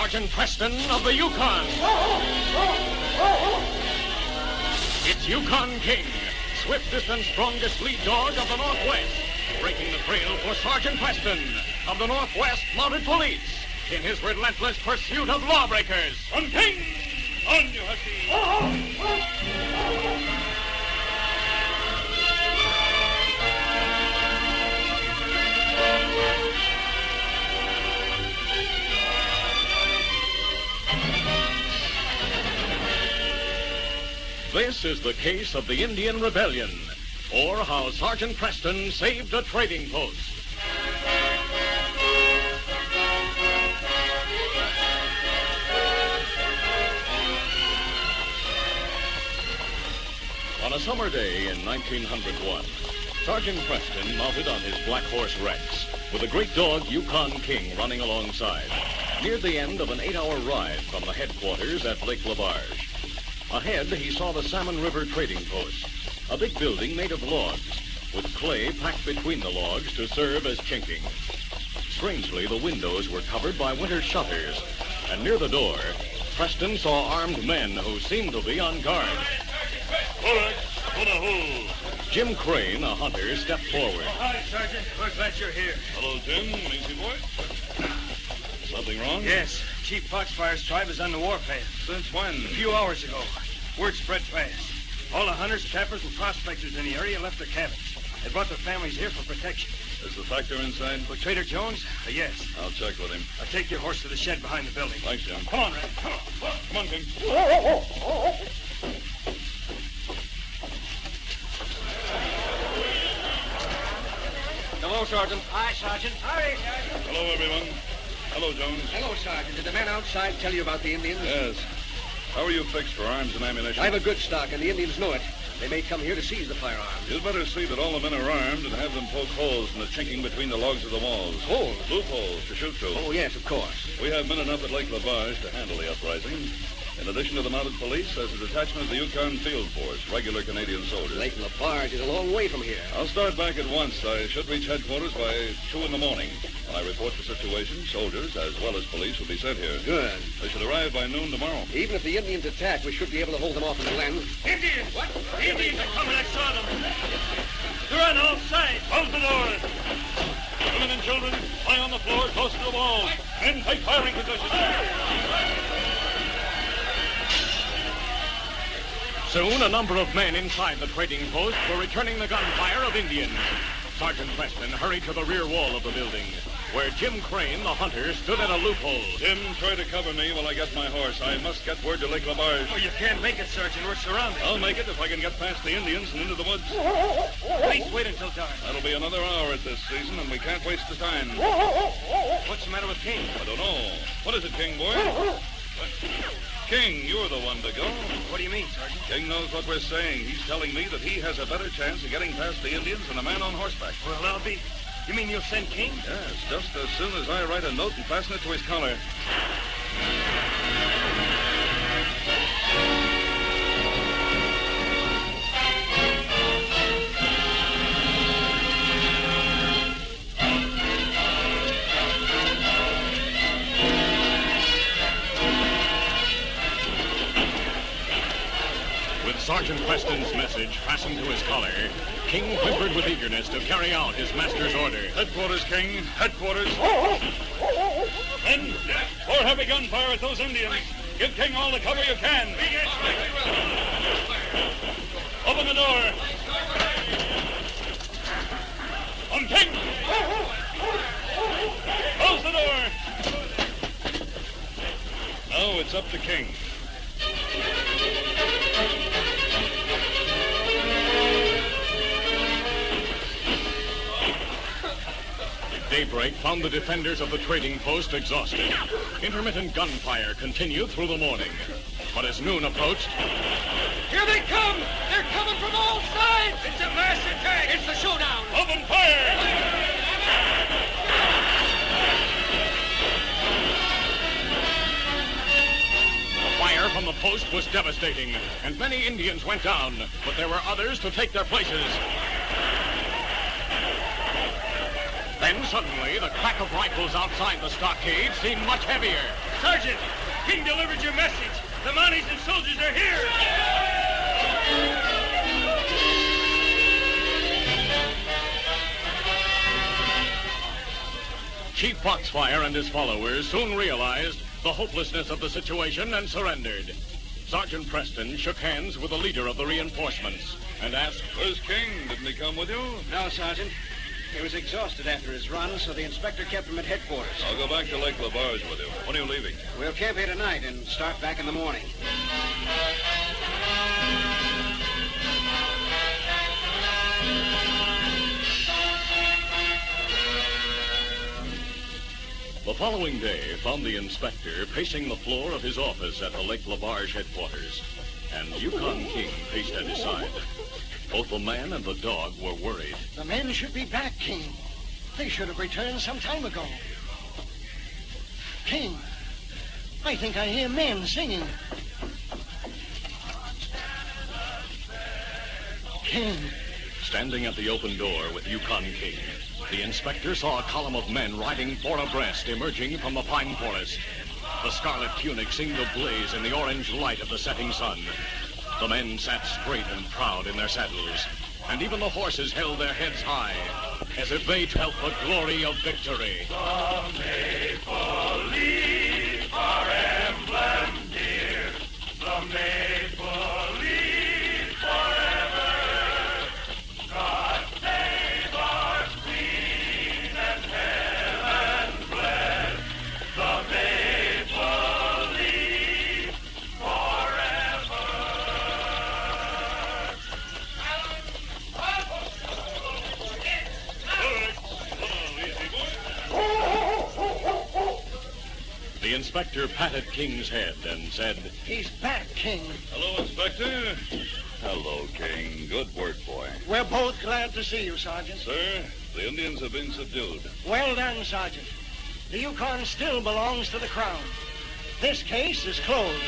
Sergeant Preston of the Yukon. It's Yukon King, swiftest and strongest lead dog of the Northwest, breaking the trail for Sergeant Preston of the Northwest Mounted Police in his relentless pursuit of lawbreakers. On King! On, you hussy! This is the case of the Indian Rebellion, or how Sergeant Preston saved a trading post. On a summer day in 1901, Sergeant Preston mounted on his black horse Rex, with a great dog Yukon King running alongside, neared the end of an 8-hour ride from the headquarters at Lake Labarge. Ahead, he saw the Salmon River Trading Post, a big building made of logs, with clay packed between the logs to serve as chinking. Strangely, the windows were covered by winter shutters, and near the door, Preston saw armed men who seemed to be on guard. Jim Crane, a hunter, stepped forward. Hi, Sergeant. We're glad you're here. Hello, Jim. Easy boy. Something wrong? Yes. Chief Foxfire's tribe is on the warpath. Since when? A few hours ago. Word spread fast. All the hunters, trappers, and prospectors in the area left their cabins. They brought their families here for protection. Is the factor inside? For Trader Jones? Yes. I'll check with him. I'll take your horse to the shed behind the building. Thanks, Jim. Come on, Red. Come on. Come on, King. Hello, Sergeant. Hi, Sergeant. Hurry, Sergeant. Hello, everyone. Hello, Jones. Hello, Sergeant. Did the men outside tell you about the Indians? Yes. How are you fixed for arms and ammunition? I have a good stock, and the Indians know it. They may come here to seize the firearms. You'd better see that all the men are armed and have them poke holes in the chinking between the logs of the walls. Holes? Loopholes to shoot through. Oh, yes, of course. We have men enough at Lake Labarge to handle the uprising. In addition to the mounted police, there's a detachment of the Yukon Field Force, regular Canadian soldiers. Lake Labarge is a long way from here. I'll start back at once. I should reach headquarters by 2 in the morning. When I report the situation, soldiers as well as police will be sent here. Good. They should arrive by noon tomorrow. Even if the Indians attack, we should be able to hold them off in the glen. Indians! What? Indians are coming. I saw them. They're on all sides. Close the doors. Women and children, lie on the floor close to the walls. Men, take firing positions. Soon, a number of men inside the trading post were returning the gunfire of Indians. Sergeant Preston hurried to the rear wall of the building, where Jim Crane, the hunter, stood at a loophole. Jim, try to cover me while I get my horse. I must get word to Lake Labarge. Oh, you can't make it, Sergeant. We're surrounded. I'll make it if I can get past the Indians and into the woods. Please wait until dark. That'll be another hour at this season, and we can't waste the time. What's the matter with King? I don't know. What is it, King, boy? King, you're the one to go. What do you mean, Sergeant? King knows what we're saying. He's telling me that he has a better chance of getting past the Indians than a man on horseback. Well, I'll be... You mean you'll send King? Yes, just as soon as I write a note and fasten it to his collar. Sergeant Preston's message fastened to his collar, King whimpered with eagerness to carry out his master's order. Headquarters, King. Headquarters. Men, pour heavy gunfire at those Indians. Give King all the cover you can. Open the door. On King. Close the door. Now it's up to King. Daybreak found the defenders of the trading post exhausted. Intermittent gunfire continued through the morning. But as noon approached... Here they come! They're coming from all sides! It's a mass attack! It's the showdown! Open fire! The fire from the post was devastating, and many Indians went down, but there were others to take their places. Then suddenly, the crack of rifles outside the stockade seemed much heavier. Sergeant, King delivered your message. The Mounties and soldiers are here. Chief Foxfire and his followers soon realized the hopelessness of the situation and surrendered. Sergeant Preston shook hands with the leader of the reinforcements and asked, Where's King? Didn't he come with you? No, Sergeant. He was exhausted after his run, so the inspector kept him at headquarters. I'll go back to Lake Labarge with you. When are you leaving? We'll camp here tonight and start back in the morning. The following day found the inspector pacing the floor of his office at the Lake Labarge headquarters, and Yukon King paced at his side. Both the man and the dog were worried. The men should be back, King. They should have returned some time ago. King, I think I hear men singing. King. Standing at the open door with Yukon King, the inspector saw a column of men riding four abreast emerging from the pine forest. The scarlet tunics seemed to blaze in the orange light of the setting sun. The men sat straight and proud in their saddles, and even the horses held their heads high, as if they felt the glory of victory. The maple leaf, our emblem dear. The maple leaf forever. God save our queen and heaven bless. The maple leaf forever. The inspector patted King's head and said, He's back, King. Hello, Inspector. Hello, King. Good work, boy. We're both glad to see you, Sergeant. Sir, the Indians have been subdued. Well done, Sergeant. The Yukon still belongs to the Crown. This case is closed.